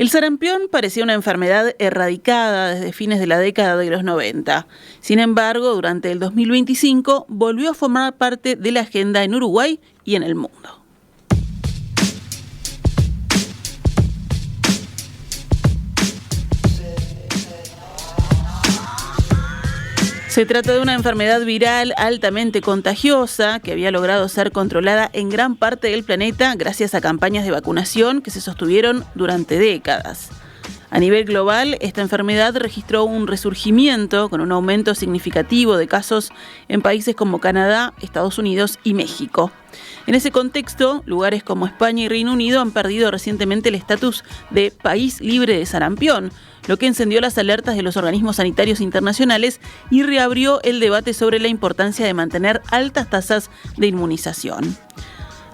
El sarampión parecía una enfermedad erradicada desde fines de la década de los 90. Sin embargo, durante el 2025 volvió a formar parte de la agenda en Uruguay y en el mundo. Se trata de una enfermedad viral altamente contagiosa que había logrado ser controlada en gran parte del planeta gracias a campañas de vacunación que se sostuvieron durante décadas. A nivel global, esta enfermedad registró un resurgimiento con un aumento significativo de casos en países como Canadá, Estados Unidos y México. En ese contexto, lugares como España y Reino Unido han perdido recientemente el estatus de país libre de sarampión, lo que encendió las alertas de los organismos sanitarios internacionales y reabrió el debate sobre la importancia de mantener altas tasas de inmunización.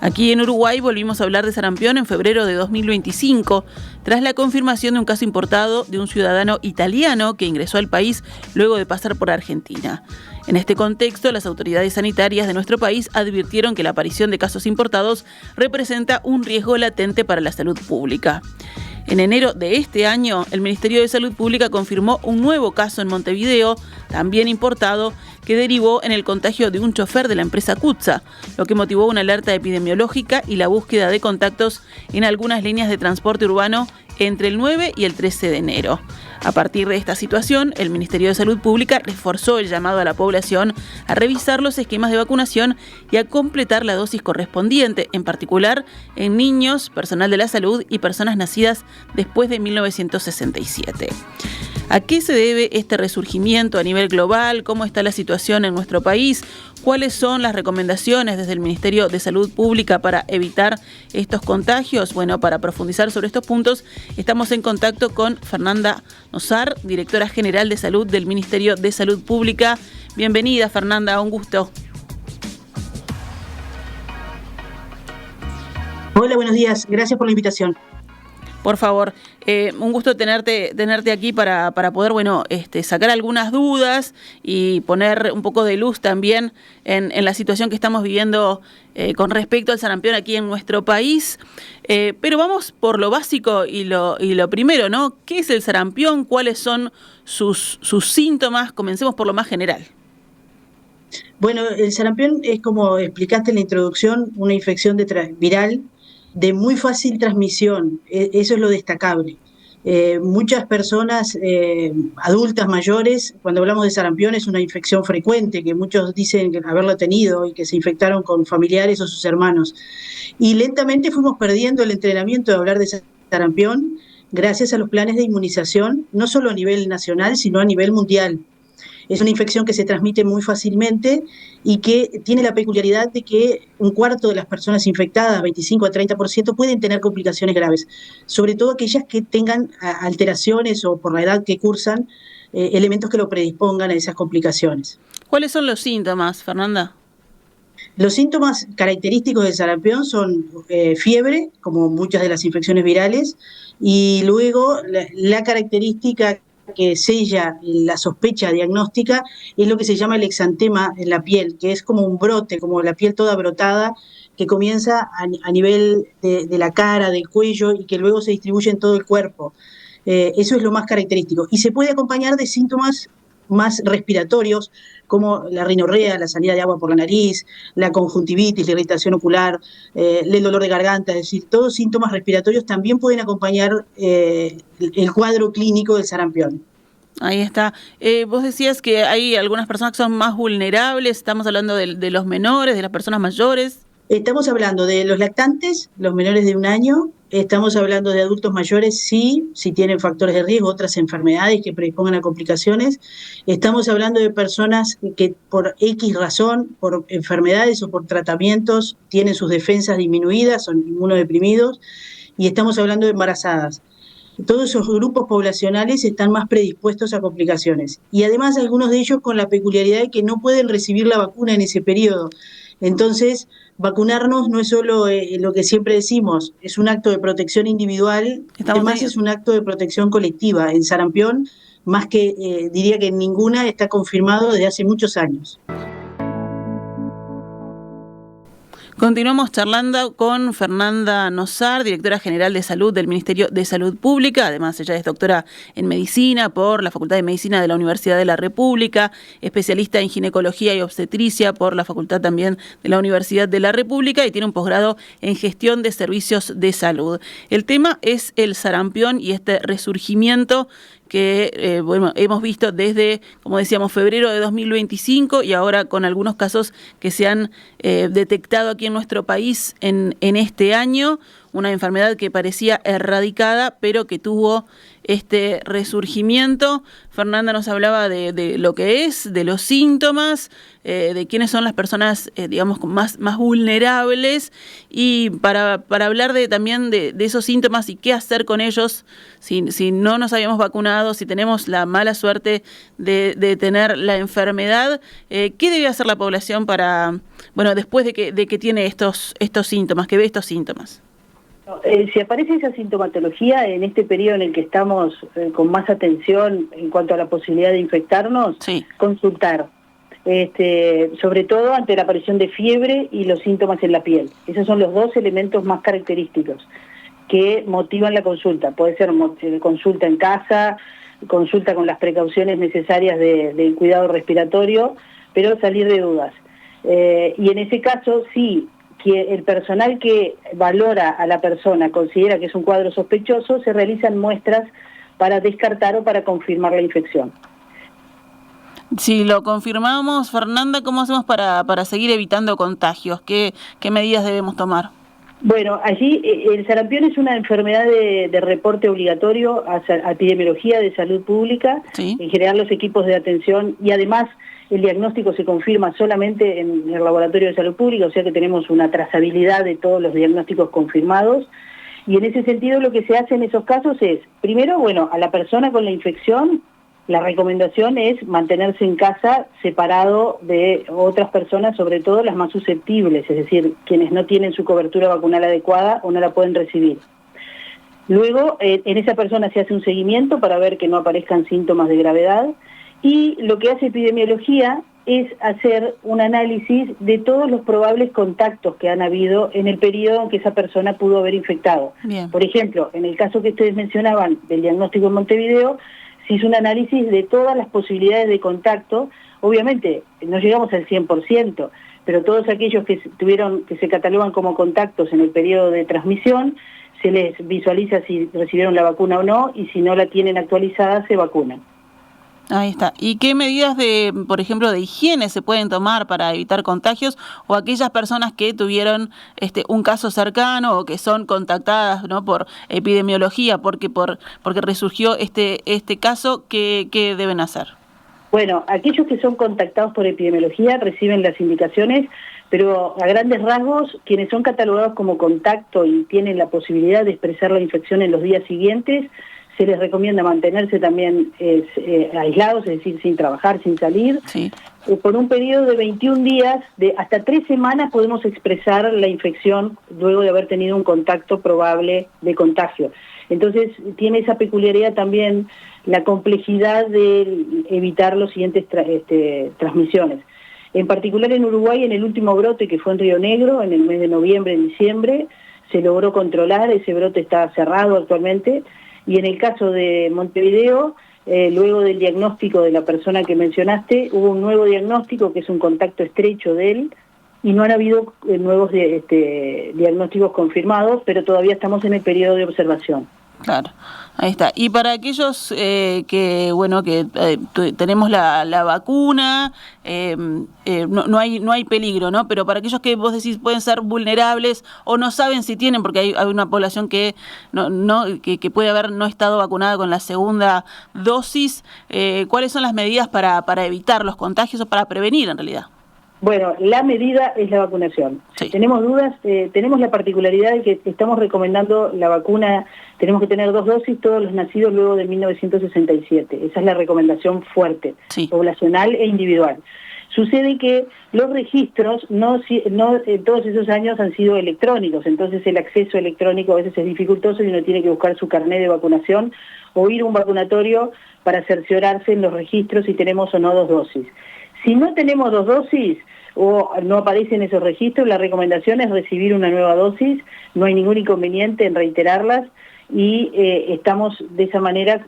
Aquí en Uruguay volvimos a hablar de sarampión en febrero de 2025, tras la confirmación de un caso importado de un ciudadano italiano que ingresó al país luego de pasar por Argentina. En este contexto, las autoridades sanitarias de nuestro país advirtieron que la aparición de casos importados representa un riesgo latente para la salud pública. En enero de este año, el Ministerio de Salud Pública confirmó un nuevo caso en Montevideo, también importado, que derivó en el contagio de un chofer de la empresa Cutsa, lo que motivó una alerta epidemiológica y la búsqueda de contactos en algunas líneas de transporte urbano entre el 9 y el 13 de enero. A partir de esta situación, el Ministerio de Salud Pública reforzó el llamado a la población a revisar los esquemas de vacunación y a completar la dosis correspondiente, en particular en niños, personal de la salud y personas nacidas después de 1967. ¿A qué se debe este resurgimiento a nivel global? ¿Cómo está la situación en nuestro país? ¿Cuáles son las recomendaciones desde el Ministerio de Salud Pública para evitar estos contagios? Bueno, para profundizar sobre estos puntos, estamos en contacto con Fernanda Nosar, directora general de Salud del Ministerio de Salud Pública. Bienvenida, Fernanda, un gusto. Hola, buenos días. Gracias por la invitación. Por favor, un gusto tenerte aquí para poder, sacar algunas dudas y poner un poco de luz también en la situación que estamos viviendo con respecto al sarampión aquí en nuestro país. Pero vamos por lo básico y lo primero, ¿no? ¿Qué es el sarampión? ¿Cuáles son sus síntomas? Comencemos por lo más general. Bueno, el sarampión es, como explicaste en la introducción, una infección viral de muy fácil transmisión. Eso es lo destacable. Muchas personas adultas mayores, cuando hablamos de sarampión, es una infección frecuente, que muchos dicen haberlo tenido y que se infectaron con familiares o sus hermanos. Y lentamente fuimos perdiendo el entrenamiento de hablar de sarampión gracias a los planes de inmunización, no solo a nivel nacional, sino a nivel mundial. Es una infección que se transmite muy fácilmente y que tiene la peculiaridad de que un cuarto de las personas infectadas, 25 a 30%, pueden tener complicaciones graves, sobre todo aquellas que tengan alteraciones o por la edad que cursan, elementos que lo predispongan a esas complicaciones. ¿Cuáles son los síntomas, Fernanda? Los síntomas característicos del sarampión son fiebre, como muchas de las infecciones virales, y luego la característica que sella la sospecha diagnóstica es lo que se llama el exantema en la piel, que es como un brote, como la piel toda brotada, que comienza a nivel de la cara, del cuello, y que luego se distribuye en todo el cuerpo. Eso es lo más característico. Y se puede acompañar de síntomas más respiratorios, como la rinorrea, la salida de agua por la nariz, la conjuntivitis, la irritación ocular, el dolor de garganta, es decir, todos síntomas respiratorios también pueden acompañar el cuadro clínico del sarampión. Ahí está. Vos decías que hay algunas personas que son más vulnerables, estamos hablando de los menores, de las personas mayores. Estamos hablando de los lactantes, los menores de 1 año, estamos hablando de adultos mayores, sí, si tienen factores de riesgo, otras enfermedades que predispongan a complicaciones. Estamos hablando de personas que por X razón, por enfermedades o por tratamientos, tienen sus defensas disminuidas, son inmunodeprimidos, y estamos hablando de embarazadas. Todos esos grupos poblacionales están más predispuestos a complicaciones. Y además algunos de ellos con la peculiaridad de que no pueden recibir la vacuna en ese periodo. Entonces, vacunarnos no es solo lo que siempre decimos, es un acto de protección individual, además es un acto de protección colectiva. En sarampión, más que diría que en ninguna, está confirmado desde hace muchos años. Continuamos charlando con Fernanda Nosar, directora general de Salud del Ministerio de Salud Pública. Además, ella es doctora en Medicina por la Facultad de Medicina de la Universidad de la República, especialista en ginecología y obstetricia por la Facultad también de la Universidad de la República y tiene un posgrado en gestión de servicios de salud. El tema es el sarampión y este resurgimiento que hemos visto desde, como decíamos, febrero de 2025 y ahora con algunos casos que se han detectado aquí en nuestro país en este año, una enfermedad que parecía erradicada, pero que tuvo este resurgimiento. Fernanda nos hablaba de lo que es, de los síntomas, de quiénes son las personas, digamos, más vulnerables y para hablar también de esos síntomas y qué hacer con ellos si no nos habíamos vacunado, si tenemos la mala suerte de tener la enfermedad, ¿qué debe hacer la población para, después de que tiene estos síntomas, que ve estos síntomas? Si aparece esa sintomatología en este periodo en el que estamos con más atención en cuanto a la posibilidad de infectarnos, sí, consultar, sobre todo ante la aparición de fiebre y los síntomas en la piel. Esos son los dos elementos más característicos que motivan la consulta. Puede ser consulta en casa, consulta con las precauciones necesarias del cuidado respiratorio, pero salir de dudas. Y en ese caso, sí, que el personal que valora a la persona considera que es un cuadro sospechoso, se realizan muestras para descartar o para confirmar la infección. Si lo confirmamos, Fernanda, ¿cómo hacemos para seguir evitando contagios? ¿Qué medidas debemos tomar? Bueno, allí el sarampión es una enfermedad de reporte obligatorio a epidemiología de salud pública, sí, en general los equipos de atención, y además el diagnóstico se confirma solamente en el laboratorio de salud pública, o sea que tenemos una trazabilidad de todos los diagnósticos confirmados, y en ese sentido lo que se hace en esos casos es, primero, a la persona con la infección, la recomendación es mantenerse en casa separado de otras personas, sobre todo las más susceptibles, es decir, quienes no tienen su cobertura vacunal adecuada o no la pueden recibir. Luego, en esa persona se hace un seguimiento para ver que no aparezcan síntomas de gravedad, y lo que hace epidemiología es hacer un análisis de todos los probables contactos que han habido en el periodo en que esa persona pudo haber infectado. Bien. Por ejemplo, en el caso que ustedes mencionaban del diagnóstico en Montevideo, se hizo un análisis de todas las posibilidades de contacto. Obviamente no llegamos al 100%, pero todos aquellos que se catalogan como contactos en el periodo de transmisión, se les visualiza si recibieron la vacuna o no, y si no la tienen actualizada, se vacunan. Ahí está. ¿Y qué medidas por ejemplo, de higiene se pueden tomar para evitar contagios o aquellas personas que tuvieron un caso cercano o que son contactadas, ¿no?, por epidemiología porque resurgió este caso, ¿qué deben hacer? Bueno, aquellos que son contactados por epidemiología reciben las indicaciones, pero a grandes rasgos, quienes son catalogados como contacto y tienen la posibilidad de expresar la infección en los días siguientes, se les recomienda mantenerse también aislados, es decir, sin trabajar, sin salir. Sí. Por un periodo de 21 días, de hasta 3 semanas podemos expresar la infección luego de haber tenido un contacto probable de contagio. Entonces, tiene esa peculiaridad también la complejidad de evitar los siguientes transmisiones. En particular en Uruguay, en el último brote que fue en Río Negro, en el mes de noviembre y diciembre, se logró controlar, ese brote está cerrado actualmente. Y en el caso de Montevideo, luego del diagnóstico de la persona que mencionaste, hubo un nuevo diagnóstico que es un contacto estrecho de él, y no han habido nuevos diagnósticos confirmados, pero todavía estamos en el periodo de observación. Claro, ahí está. Y para aquellos que tenemos la vacuna, no hay peligro, ¿no? Pero para aquellos que vos decís pueden ser vulnerables o no saben si tienen, porque hay una población que que puede haber no estado vacunada con la segunda dosis, ¿cuáles son las medidas para evitar los contagios o para prevenir en realidad? Bueno, la medida es la vacunación. Sí. Tenemos dudas, tenemos la particularidad de que estamos recomendando la vacuna, tenemos que tener 2 dosis todos los nacidos luego de 1967. Esa es la recomendación fuerte, sí, poblacional e individual. Sucede que los registros no todos esos años han sido electrónicos, entonces el acceso electrónico a veces es dificultoso y uno tiene que buscar su carnet de vacunación o ir a un vacunatorio para cerciorarse en los registros si tenemos o no 2 dosis. Si no tenemos 2 dosis o no aparecen esos registros, la recomendación es recibir una nueva dosis, no hay ningún inconveniente en reiterarlas y estamos de esa manera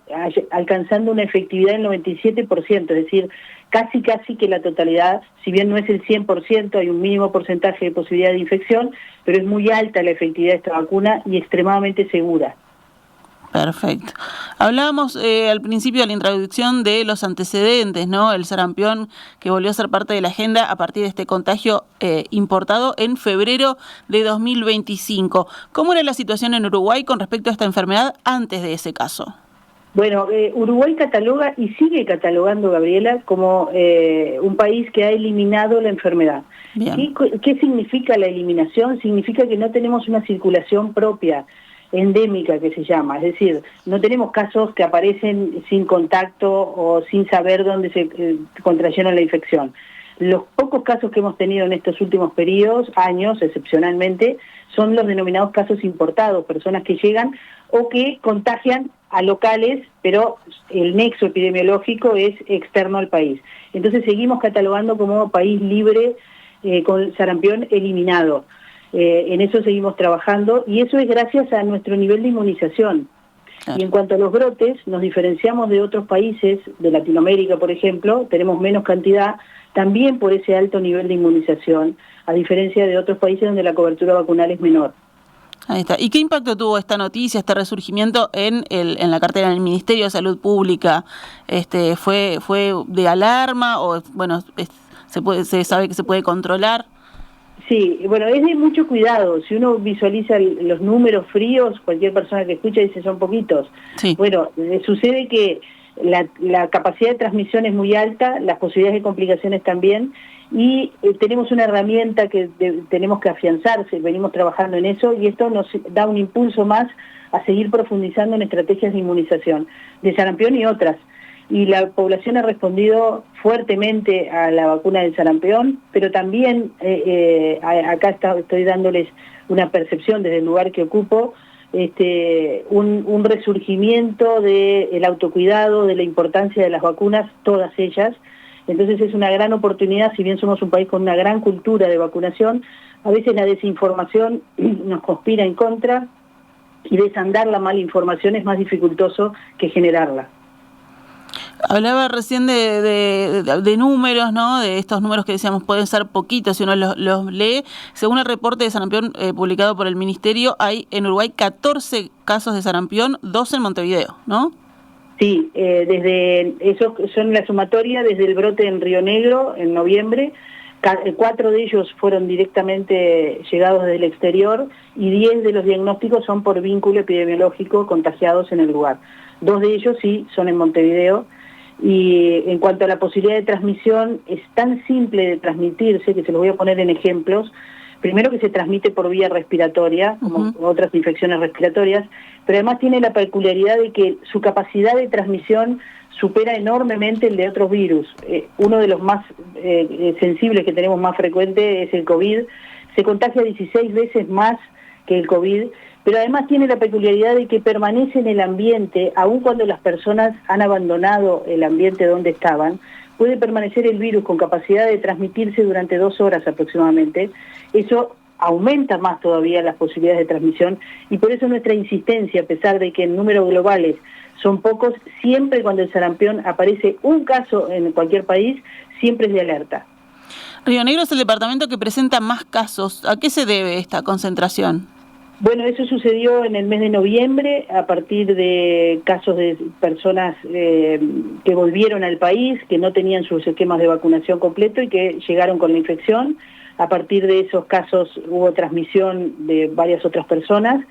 alcanzando una efectividad del 97%, es decir, casi que la totalidad, si bien no es el 100%, hay un mínimo porcentaje de posibilidad de infección, pero es muy alta la efectividad de esta vacuna y extremadamente segura. Perfecto. Hablábamos al principio de la introducción de los antecedentes, ¿no? El sarampión que volvió a ser parte de la agenda a partir de este contagio importado en febrero de 2025. ¿Cómo era la situación en Uruguay con respecto a esta enfermedad antes de ese caso? Bueno, Uruguay cataloga y sigue catalogando, Gabriela, como un país que ha eliminado la enfermedad. ¿Qué significa la eliminación? Significa que no tenemos una circulación propia, endémica que se llama, es decir, no tenemos casos que aparecen sin contacto o sin saber dónde se contrayeron la infección. Los pocos casos que hemos tenido en estos últimos años, excepcionalmente, son los denominados casos importados, personas que llegan o que contagian a locales, pero el nexo epidemiológico es externo al país. Entonces seguimos catalogando como país libre con sarampión eliminado. En eso seguimos trabajando y eso es gracias a nuestro nivel de inmunización. Claro. Y en cuanto a los brotes, nos diferenciamos de otros países, de Latinoamérica por ejemplo, tenemos menos cantidad, también por ese alto nivel de inmunización, a diferencia de otros países donde la cobertura vacunal es menor. Ahí está. ¿Y qué impacto tuvo esta noticia, este resurgimiento en la cartera del Ministerio de Salud Pública? ¿Fue de alarma o bueno se sabe que se puede controlar? Sí, bueno, es de mucho cuidado. Si uno visualiza los números fríos, cualquier persona que escucha dice son poquitos. Sí. Bueno, sucede que la capacidad de transmisión es muy alta, las posibilidades de complicaciones también, y tenemos una herramienta que tenemos que afianzarse, venimos trabajando en eso, y esto nos da un impulso más a seguir profundizando en estrategias de inmunización, de sarampión y otras. Y la población ha respondido fuertemente a la vacuna del sarampión, pero también acá estoy dándoles una percepción desde el lugar que ocupo, un resurgimiento del autocuidado, de la importancia de las vacunas, todas ellas. Entonces es una gran oportunidad, si bien somos un país con una gran cultura de vacunación, a veces la desinformación nos conspira en contra y desandar la mala información es más dificultoso que generarla. Hablaba recién de números, ¿no? De estos números que decíamos pueden ser poquitos si uno los lee. Según el reporte de sarampión publicado por el Ministerio, hay en Uruguay 14 casos de sarampión, 2 en Montevideo, ¿no? Sí, desde esos son la sumatoria desde el brote en Río Negro en noviembre. 4 de ellos fueron directamente llegados desde el exterior y 10 de los diagnósticos son por vínculo epidemiológico contagiados en el lugar. 2 de ellos sí son en Montevideo. Y en cuanto a la posibilidad de transmisión, es tan simple de transmitirse, que se los voy a poner en ejemplos. Primero que se transmite por vía respiratoria, como otras infecciones respiratorias, pero además tiene la peculiaridad de que su capacidad de transmisión supera enormemente el de otros virus. Uno de los más sensibles que tenemos más frecuente es el COVID. Se contagia 16 veces más que el COVID, pero además tiene la peculiaridad de que permanece en el ambiente, aun cuando las personas han abandonado el ambiente donde estaban, puede permanecer el virus con capacidad de transmitirse durante 2 horas aproximadamente. Eso aumenta más todavía las posibilidades de transmisión y por eso nuestra insistencia, a pesar de que en números globales son pocos, siempre cuando el sarampión aparece un caso en cualquier país, siempre es de alerta. Río Negro es el departamento que presenta más casos. ¿A qué se debe esta concentración? Bueno, eso sucedió en el mes de noviembre a partir de casos de personas que volvieron al país, que no tenían sus esquemas de vacunación completo y que llegaron con la infección. A partir de esos casos hubo transmisión de varias otras personas.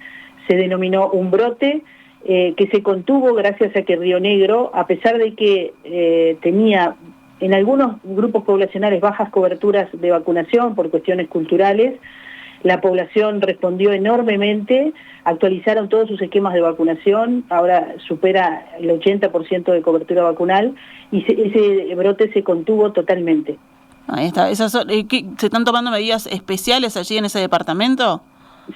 Se denominó un brote que se contuvo gracias a que Río Negro, a pesar de que tenía en algunos grupos poblacionales bajas coberturas de vacunación por cuestiones culturales, la población respondió enormemente, actualizaron todos sus esquemas de vacunación, ahora supera el 80% de cobertura vacunal y ese brote se contuvo totalmente. Ahí está. ¿Se están tomando medidas especiales allí en ese departamento?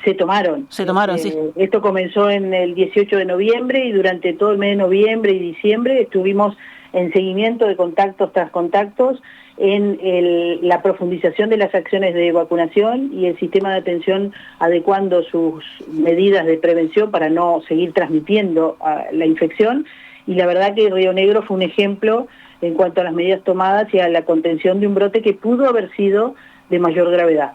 Se tomaron, sí. Esto comenzó en el 18 de noviembre y durante todo el mes de noviembre y diciembre estuvimos en seguimiento de contactos tras contactos. en la profundización de las acciones de vacunación y el sistema de atención adecuando sus medidas de prevención para no seguir transmitiendo la infección. Y la verdad que Río Negro fue un ejemplo en cuanto a las medidas tomadas y a la contención de un brote que pudo haber sido de mayor gravedad.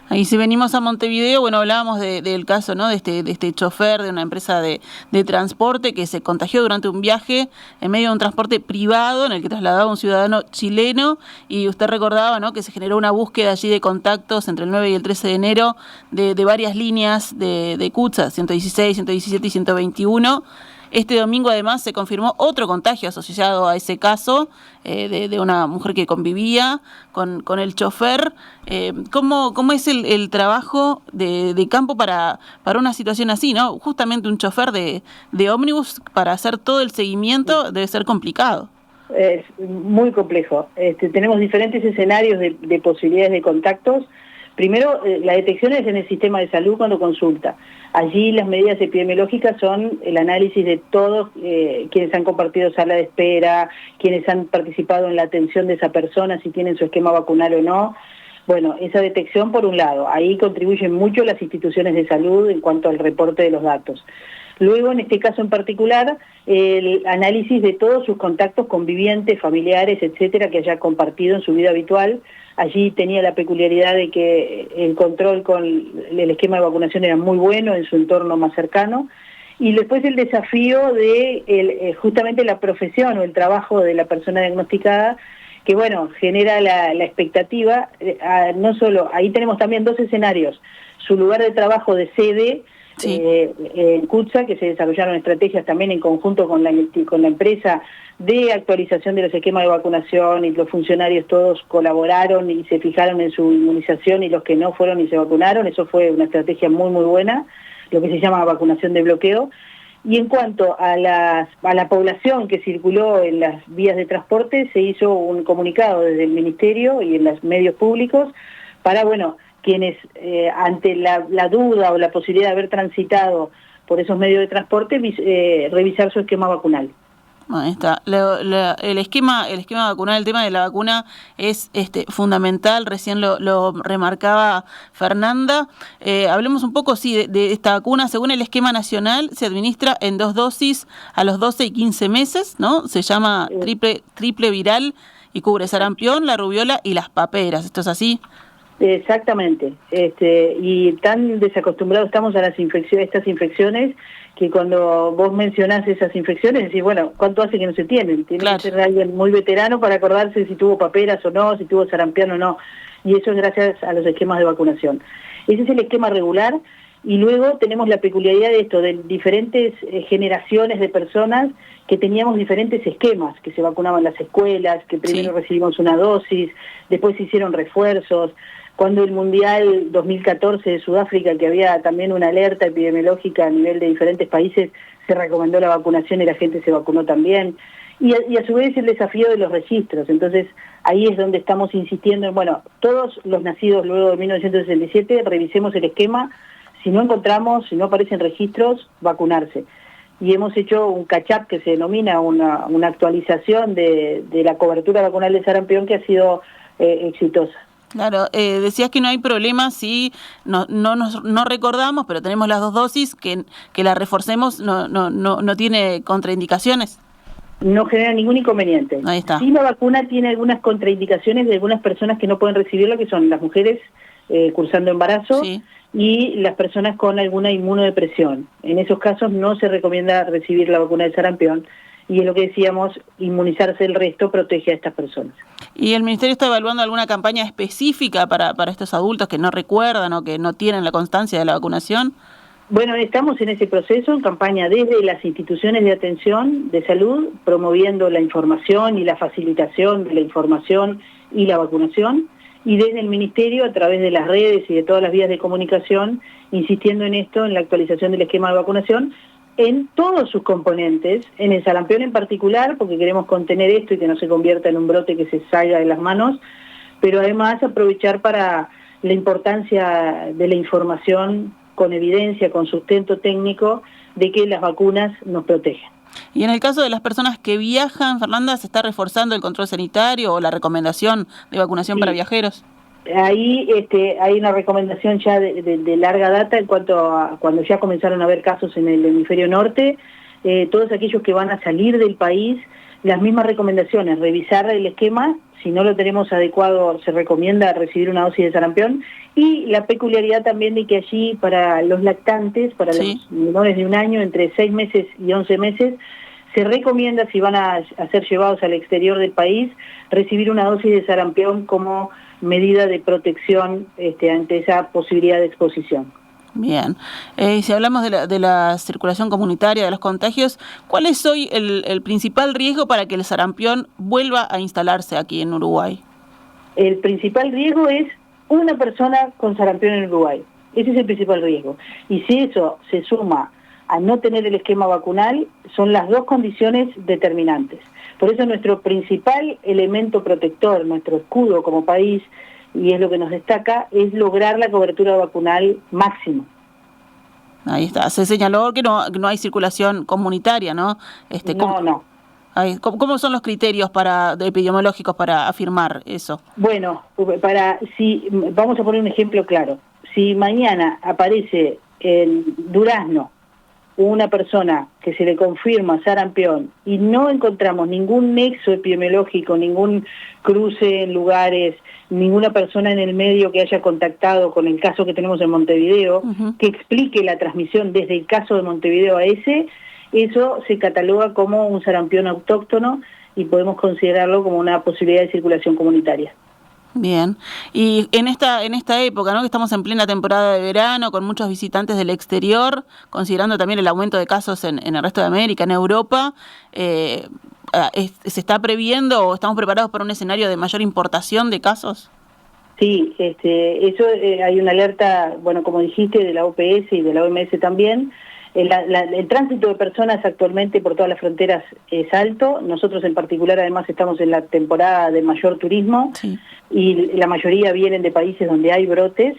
Ahí si venimos a Montevideo, bueno, hablábamos del caso, ¿no? de este chofer de una empresa de transporte que se contagió durante un viaje en medio de un transporte privado en el que trasladaba a un ciudadano chileno, y usted recordaba, ¿no?, que se generó una búsqueda allí de contactos entre el 9 y el 13 de enero de varias líneas de CUTSA, 116, 117 y 121. Este domingo además se confirmó otro contagio asociado a ese caso de una mujer que convivía con el chofer. ¿Cómo es el trabajo de campo para una situación así, ¿no? Justamente un chofer de ómnibus para hacer todo el seguimiento debe ser complicado. Es muy complejo. Tenemos diferentes escenarios de posibilidades de contactos. Primero, la detección es en el sistema de salud cuando consulta. Allí las medidas epidemiológicas son el análisis de todos quienes han compartido sala de espera, quienes han participado en la atención de esa persona, si tienen su esquema vacunal o no. Bueno, esa detección por un lado. Ahí contribuyen mucho las instituciones de salud en cuanto al reporte de los datos. Luego, en este caso en particular, el análisis de todos sus contactos convivientes, familiares, etcétera, que haya compartido en su vida habitual. Allí tenía la peculiaridad de que el control con el esquema de vacunación era muy bueno en su entorno más cercano. Y después el desafío de justamente la profesión o el trabajo de la persona diagnosticada, que bueno, genera la expectativa, no solo, ahí tenemos también dos escenarios, su lugar de trabajo de sede, sí, en CUTSA, que se desarrollaron estrategias también en conjunto con la empresa de actualización de los esquemas de vacunación, y los funcionarios todos colaboraron y se fijaron en su inmunización, y los que no fueron y se vacunaron. Eso fue una estrategia muy muy buena, lo que se llama vacunación de bloqueo. Y en cuanto a la población que circuló en las vías de transporte, se hizo un comunicado desde el Ministerio y en los medios públicos para, bueno, quienes ante la duda o la posibilidad de haber transitado por esos medios de transporte, revisar su esquema vacunal. Ahí está. El esquema vacunal, el tema de la vacuna es fundamental, recién lo remarcaba Fernanda. Hablemos un poco, sí, de esta vacuna. Según el esquema nacional, se administra en 2 dosis a los 12 y 15 meses, ¿no? Se llama triple viral y cubre sarampión, la rubiola y las paperas. ¿Esto es así? Exactamente, y tan desacostumbrados estamos a estas infecciones, que cuando vos mencionás esas infecciones decís, bueno, ¿cuánto hace que no se tienen? Tiene que ser alguien muy veterano para acordarse si tuvo paperas o no, si tuvo sarampión o no, y eso es gracias a los esquemas de vacunación. Ese es el esquema regular, y luego tenemos la peculiaridad de esto, de diferentes generaciones de personas que teníamos diferentes esquemas, que se vacunaban en las escuelas, que primero recibimos una dosis, después se hicieron refuerzos. Cuando el Mundial 2014 de Sudáfrica, que había también una alerta epidemiológica a nivel de diferentes países, se recomendó la vacunación y la gente se vacunó también. Y a su vez el desafío de los registros. Entonces ahí es donde estamos insistiendo en, bueno, todos los nacidos luego de 1967, revisemos el esquema, si no encontramos, si no aparecen registros, vacunarse. Y hemos hecho un catch-up que se denomina una actualización de la cobertura vacunal de sarampión, que ha sido exitosa. Claro, decías que no hay problema si no recordamos, pero tenemos las 2 dosis, que la reforcemos, no tiene contraindicaciones. No genera ningún inconveniente. Ahí está. Sí, la vacuna tiene algunas contraindicaciones de algunas personas que no pueden recibirla, que son las mujeres cursando embarazo, sí, y las personas con alguna inmunodepresión. En esos casos no se recomienda recibir la vacuna de sarampión, y es lo que decíamos, inmunizarse el resto protege a estas personas. ¿Y el Ministerio está evaluando alguna campaña específica para estos adultos que no recuerdan o que no tienen la constancia de la vacunación? Bueno, estamos en ese proceso, en campaña desde las instituciones de atención de salud, promoviendo la información y la facilitación de la información y la vacunación, y desde el Ministerio, a través de las redes y de todas las vías de comunicación, insistiendo en esto, en la actualización del esquema de vacunación, en todos sus componentes, en el sarampión en particular, porque queremos contener esto y que no se convierta en un brote que se salga de las manos, pero además aprovechar para la importancia de la información con evidencia, con sustento técnico, de que las vacunas nos protegen. Y en el caso de las personas que viajan, Fernanda, ¿se está reforzando el control sanitario o la recomendación de vacunación para viajeros? Ahí hay una recomendación ya de larga data en cuanto a cuando ya comenzaron a haber casos en el hemisferio norte, todos aquellos que van a salir del país, las mismas recomendaciones, revisar el esquema, si no lo tenemos adecuado se recomienda recibir una dosis de sarampión, y la peculiaridad también de que allí para los lactantes, para los menores de 1 año, entre 6 meses y 11 meses, se recomienda, si van a ser llevados al exterior del país, recibir una dosis de sarampión como medida de protección ante esa posibilidad de exposición. Bien. Si hablamos de la circulación comunitaria, de los contagios, ¿cuál es hoy el principal riesgo para que el sarampión vuelva a instalarse aquí en Uruguay? El principal riesgo es una persona con sarampión en Uruguay. Ese es el principal riesgo. Y si eso se suma a no tener el esquema vacunal, son las dos condiciones determinantes. Por eso nuestro principal elemento protector, nuestro escudo como país, y es lo que nos destaca, es lograr la cobertura vacunal máxima. Ahí está. Se señaló que no hay circulación comunitaria, ¿no? No. ¿Cómo son los criterios epidemiológicos para afirmar eso? Bueno, vamos a poner un ejemplo claro. Si mañana aparece en Durazno una persona que se le confirma sarampión y no encontramos ningún nexo epidemiológico, ningún cruce en lugares, ninguna persona en el medio que haya contactado con el caso que tenemos en Montevideo, que explique la transmisión desde el caso de Montevideo a eso se cataloga como un sarampión autóctono y podemos considerarlo como una posibilidad de circulación comunitaria. Bien, y en esta época, ¿no?, que estamos en plena temporada de verano, con muchos visitantes del exterior, considerando también el aumento de casos en el resto de América, en Europa, ¿se está previendo o estamos preparados para un escenario de mayor importación de casos? Sí, eso hay una alerta, bueno, como dijiste, de la OPS y de la OMS también. El tránsito de personas actualmente por todas las fronteras es alto. Nosotros en particular además estamos en la temporada de mayor turismo y la mayoría vienen de países donde hay brotes.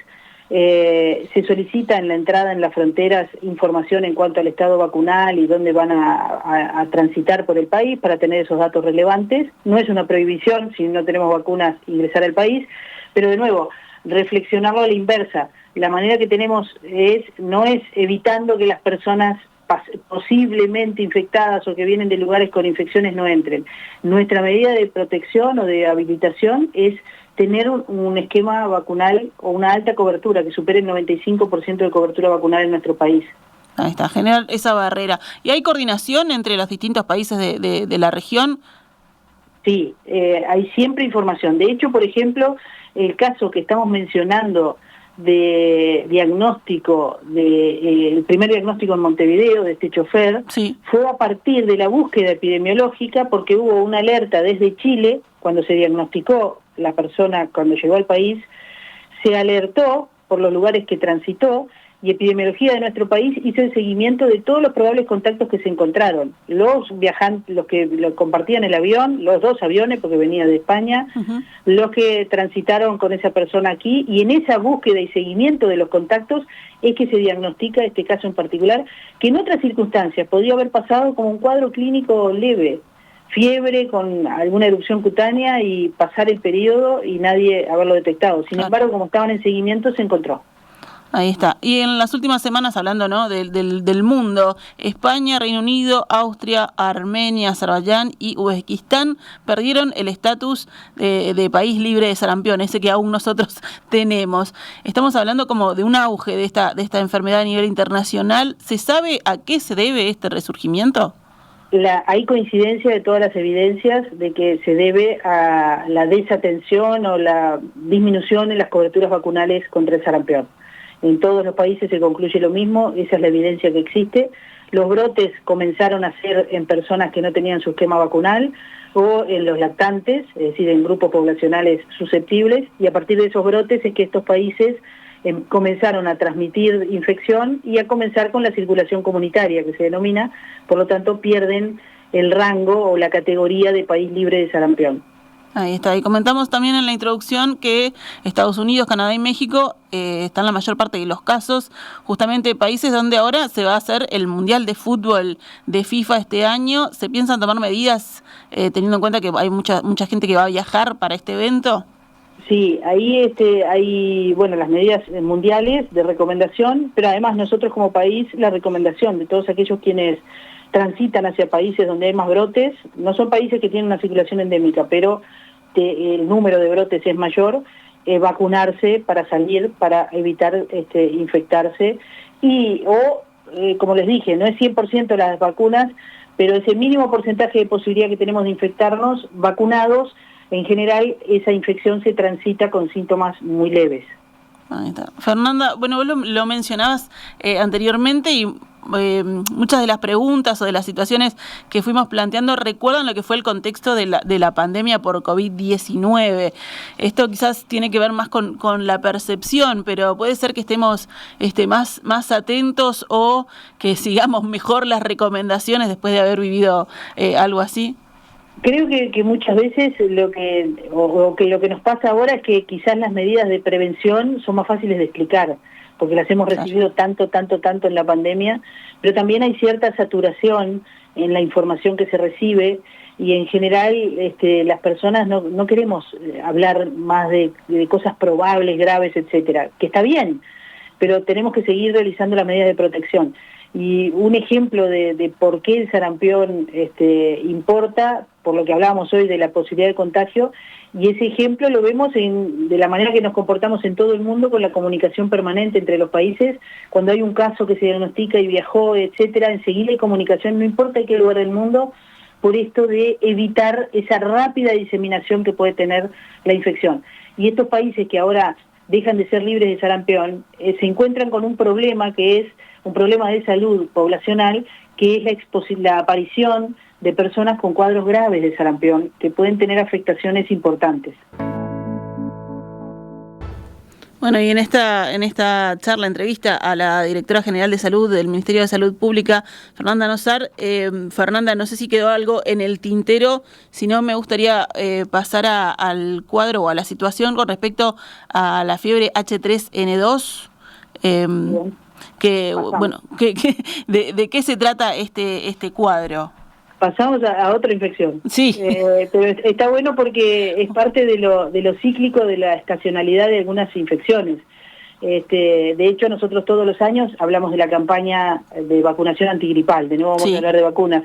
Se solicita en la entrada en las fronteras información en cuanto al estado vacunal y dónde van a transitar por el país para tener esos datos relevantes. No es una prohibición, si no tenemos vacunas, ingresar al país, pero de nuevo, reflexionarlo a la inversa. La manera que tenemos no es evitando que las personas posiblemente infectadas o que vienen de lugares con infecciones no entren. Nuestra medida de protección o de habilitación es tener un esquema vacunal o una alta cobertura que supere el 95% de cobertura vacunal en nuestro país. Ahí está, generar esa barrera. ¿Y hay coordinación entre los distintos países de la región? Sí, hay siempre información. De hecho, por ejemplo, el caso que estamos mencionando de diagnóstico, el primer diagnóstico en Montevideo de este chofer, fue a partir de la búsqueda epidemiológica porque hubo una alerta desde Chile, cuando se diagnosticó la persona cuando llegó al país, se alertó por los lugares que transitó y Epidemiología de nuestro país hizo el seguimiento de todos los probables contactos que se encontraron. Los viajantes, los que lo compartían el avión, los 2 aviones, porque venía de España, los que transitaron con esa persona aquí, y en esa búsqueda y seguimiento de los contactos es que se diagnostica este caso en particular, que en otras circunstancias podría haber pasado como un cuadro clínico leve, fiebre con alguna erupción cutánea y pasar el periodo y nadie haberlo detectado. Sin embargo, como estaban en seguimiento, se encontró. Ahí está. Y en las últimas semanas, hablando, ¿no?, del mundo, España, Reino Unido, Austria, Armenia, Azerbaiyán y Uzbekistán perdieron el estatus de país libre de sarampión, ese que aún nosotros tenemos. Estamos hablando como de un auge de esta enfermedad a nivel internacional. ¿Se sabe a qué se debe este resurgimiento? Hay coincidencia de todas las evidencias de que se debe a la desatención o la disminución en las coberturas vacunales contra el sarampión. En todos los países se concluye lo mismo, esa es la evidencia que existe. Los brotes comenzaron a ser en personas que no tenían su esquema vacunal o en los lactantes, es decir, en grupos poblacionales susceptibles, y a partir de esos brotes es que estos países comenzaron a transmitir infección y a comenzar con la circulación comunitaria, que se denomina, por lo tanto pierden el rango o la categoría de país libre de sarampión. Ahí está. Y comentamos también en la introducción que Estados Unidos, Canadá y México están la mayor parte de los casos, justamente países donde ahora se va a hacer el Mundial de Fútbol de FIFA este año. ¿Se piensan tomar medidas teniendo en cuenta que hay mucha gente que va a viajar para este evento? Sí, ahí hay las medidas mundiales de recomendación, pero además nosotros como país la recomendación de todos aquellos quienes transitan hacia países donde hay más brotes, no son países que tienen una circulación endémica, pero el número de brotes es mayor, vacunarse para salir, para evitar infectarse, como les dije, no es 100% las vacunas, pero ese mínimo porcentaje de posibilidad que tenemos de infectarnos, vacunados, en general esa infección se transita con síntomas muy leves. Ahí está. Fernanda, bueno, vos lo mencionabas anteriormente y muchas de las preguntas o de las situaciones que fuimos planteando recuerdan lo que fue el contexto de la pandemia por COVID-19. Esto quizás tiene que ver más con la percepción, pero puede ser que estemos más atentos o que sigamos mejor las recomendaciones después de haber vivido algo así. Creo que muchas veces lo que nos pasa ahora es que quizás las medidas de prevención son más fáciles de explicar, porque las hemos recibido tanto en la pandemia, pero también hay cierta saturación en la información que se recibe y en general las personas no queremos hablar más de cosas probables, graves, etcétera, que está bien, pero tenemos que seguir realizando las medidas de protección. Y un ejemplo de por qué el sarampión importa, por lo que hablábamos hoy de la posibilidad de contagio, y ese ejemplo lo vemos de la manera que nos comportamos en todo el mundo con la comunicación permanente entre los países. Cuando hay un caso que se diagnostica y viajó, etcétera, enseguida hay comunicación, no importa en qué lugar del mundo, por esto de evitar esa rápida diseminación que puede tener la infección. Y estos países que ahora dejan de ser libres de sarampión, se encuentran con un problema que es un problema de salud poblacional, que es la aparición de personas con cuadros graves de sarampión, que pueden tener afectaciones importantes. Bueno, y en esta charla, entrevista a la Directora General de Salud del Ministerio de Salud Pública, Fernanda Nosar, Fernanda, no sé si quedó algo en el tintero, si no me gustaría pasar al cuadro o a la situación con respecto a la fiebre H3N2, ¿de qué se trata este cuadro? Pasamos a otra infección. Sí. Pero está bueno porque es parte de lo cíclico de la estacionalidad de algunas infecciones. De hecho, nosotros todos los años hablamos de la campaña de vacunación antigripal, de nuevo vamos a hablar de vacunas.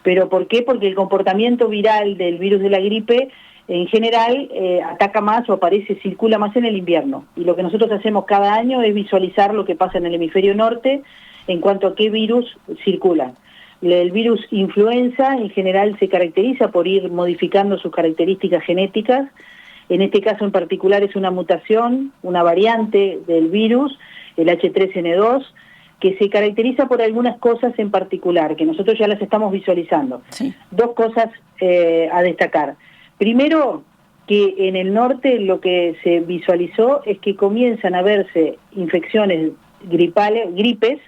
¿Pero por qué? Porque el comportamiento viral del virus de la gripe en general ataca más o circula más en el invierno. Y lo que nosotros hacemos cada año es visualizar lo que pasa en el hemisferio norte en cuanto a qué virus circulan. El virus influenza en general se caracteriza por ir modificando sus características genéticas. En este caso en particular es una mutación, una variante del virus, el H3N2, que se caracteriza por algunas cosas en particular, que nosotros ya las estamos visualizando. Sí. Dos cosas a destacar. Primero, que en el norte lo que se visualizó es que comienzan a verse infecciones gripes,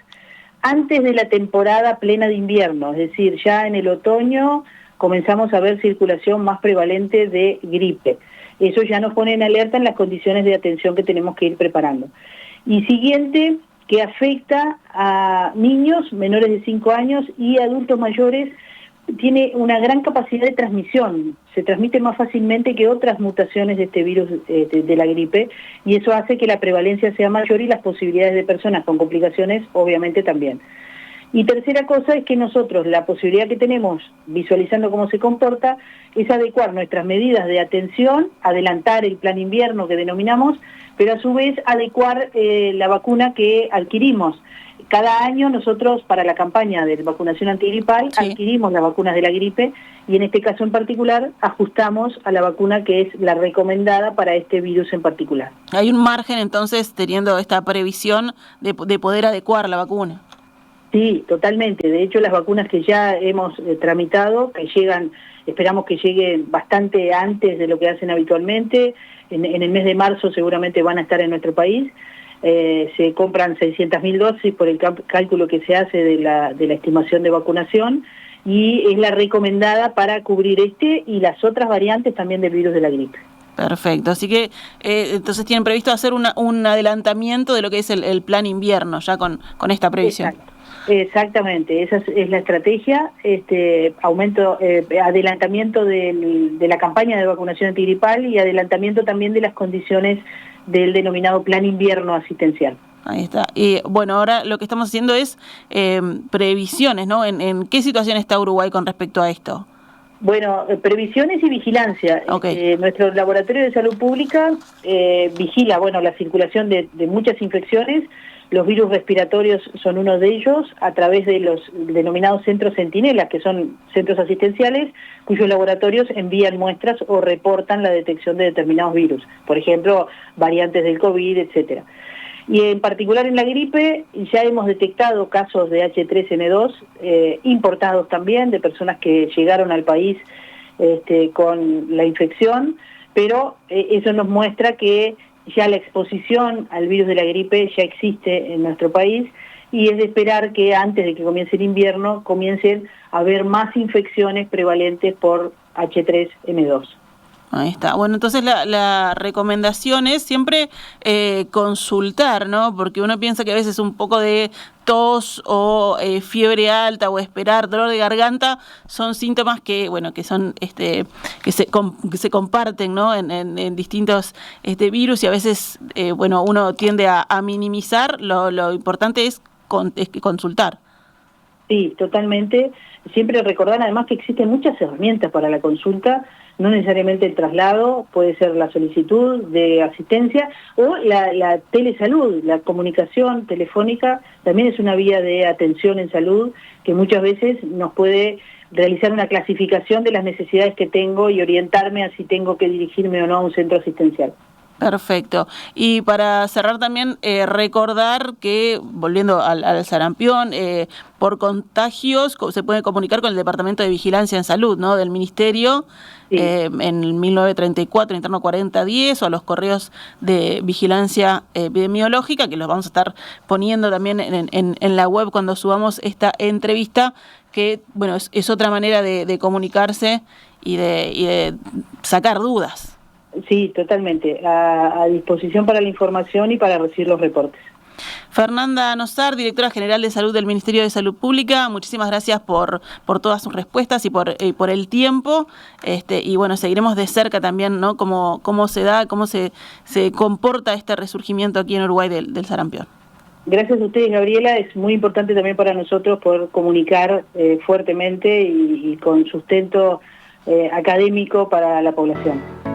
antes de la temporada plena de invierno, es decir, ya en el otoño comenzamos a ver circulación más prevalente de gripe. Eso ya nos pone en alerta en las condiciones de atención que tenemos que ir preparando. Y siguiente, que afecta a niños menores de 5 años y adultos mayores, tiene una gran capacidad de transmisión, se transmite más fácilmente que otras mutaciones de este virus de la gripe, y eso hace que la prevalencia sea mayor y las posibilidades de personas con complicaciones obviamente también. Y tercera cosa es que nosotros la posibilidad que tenemos visualizando cómo se comporta es adecuar nuestras medidas de atención, adelantar el plan invierno que denominamos, pero a su vez adecuar la vacuna que adquirimos. Cada año nosotros, para la campaña de vacunación antigripal, adquirimos las vacunas de la gripe y en este caso en particular ajustamos a la vacuna que es la recomendada para este virus en particular. Hay un margen entonces, teniendo esta previsión, de poder adecuar la vacuna. Sí, totalmente. De hecho, las vacunas que ya hemos tramitado, que esperamos que lleguen bastante antes de lo que hacen habitualmente, en el mes de marzo seguramente van a estar en nuestro país. Se compran 600.000 dosis por el cálculo que se hace de la estimación de vacunación y es la recomendada para cubrir este y las otras variantes también del virus de la gripe. Perfecto, así que entonces tienen previsto hacer un adelantamiento de lo que es el plan invierno, ya con esta previsión. Exacto. Exactamente, esa es la estrategia, adelantamiento de la campaña de vacunación antigripal y adelantamiento también de las condiciones del denominado plan invierno asistencial. Ahí está. Y bueno, ahora lo que estamos haciendo es previsiones, ¿no? ¿En qué situación está Uruguay con respecto a esto? Bueno, previsiones y vigilancia. Okay. Nuestro laboratorio de salud pública vigila, la circulación de muchas infecciones. Los virus respiratorios son uno de ellos, a través de los denominados centros centinelas, que son centros asistenciales, cuyos laboratorios envían muestras o reportan la detección de determinados virus, por ejemplo, variantes del COVID, etcétera. Y en particular en la gripe ya hemos detectado casos de H3N2 importados también, de personas que llegaron al país con la infección, pero eso nos muestra que ya la exposición al virus de la gripe ya existe en nuestro país y es de esperar que antes de que comience el invierno comiencen a haber más infecciones prevalentes por H3N2. Ahí está. Bueno, entonces la recomendación es siempre consultar, ¿no? Porque uno piensa que a veces un poco de tos o fiebre alta o esperar, dolor de garganta, son síntomas que, que son que se comparten, ¿no? En distintos virus y a veces, uno tiende a minimizar. Lo importante es consultar. Sí, totalmente. Siempre recordar además que existen muchas herramientas para la consulta, no necesariamente el traslado, puede ser la solicitud de asistencia o la telesalud, la comunicación telefónica también es una vía de atención en salud que muchas veces nos puede realizar una clasificación de las necesidades que tengo y orientarme a si tengo que dirigirme o no a un centro asistencial. Perfecto. Y para cerrar también, recordar que, volviendo al sarampión, por contagios se puede comunicar con el Departamento de Vigilancia en Salud, ¿no? Del Ministerio, sí. En el 1934, interno 4010, o a los correos de vigilancia epidemiológica, que los vamos a estar poniendo también en la web cuando subamos esta entrevista, que, es otra manera de comunicarse y de sacar dudas. Sí, totalmente. A disposición para la información y para recibir los reportes. Fernanda Nosar, directora general de Salud del Ministerio de Salud Pública, muchísimas gracias por todas sus respuestas y por el tiempo. Y seguiremos de cerca también, ¿no? Cómo se da, cómo se comporta este resurgimiento aquí en Uruguay del sarampión. Gracias a ustedes, Gabriela. Es muy importante también para nosotros poder comunicar fuertemente y con sustento académico para la población.